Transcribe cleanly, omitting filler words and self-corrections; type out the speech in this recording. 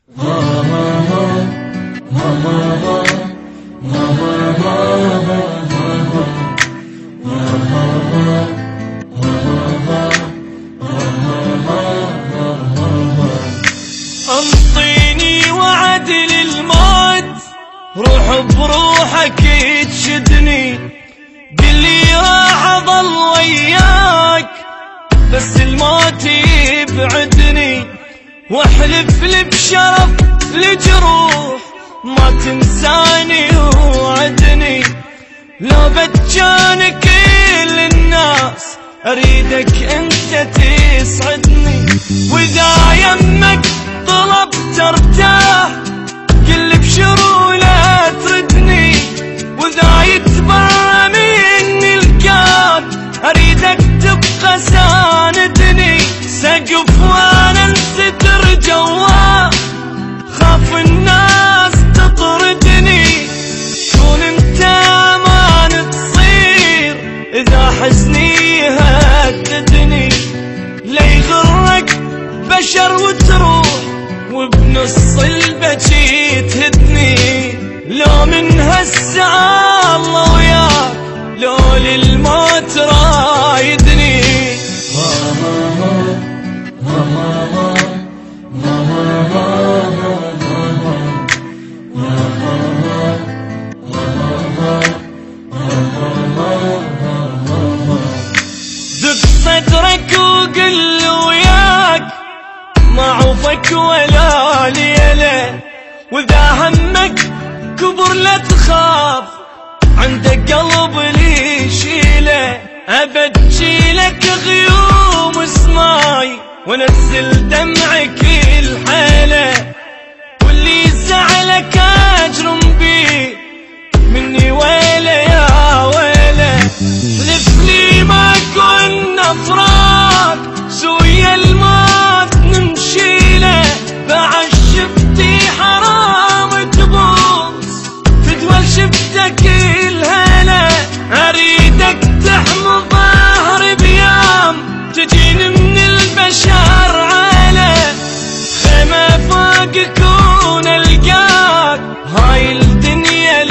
انطيني وعد للموت، روح بروحك تشدني، قلي راح اظل وياك بس الموت يبعدني، واحلف لي بشرف لجروح ما تنساني وعدني، لو بتجاني كل الناس اريدك انت تسعدني، واذا يمك طلب ترتاح قل بشرو لا تردني، واذا يتبرى مني الكون اريدك تبقى ساندني، سقف وانا انستر جواه خاف الناس تطردني، كون انت امان تصير اذا حزني هددني، لا يغرك بشر وتروح وبنص البكي تهدني، لو من هالساعة الله وياك لو للموت رايدني. دق صدرك وقل وياك ما عوفك ولا ليلة، واذا همك كبر لا تخاف عندك قلب لي يشيله، ابجي لك غيوم سماي وانزل دمعك الحيله، واللي زعلك اجرم بيه مني ويله يا ويله، حلف لي ما كنا فراق سويا الموت نمشيله، بعد شفتي حرام تبوس تدول شفتك الهلا، اريدك تحمل ظهري بيام تجيني من البشر عاله، خيمة فوق كون القاك هاي الدنيا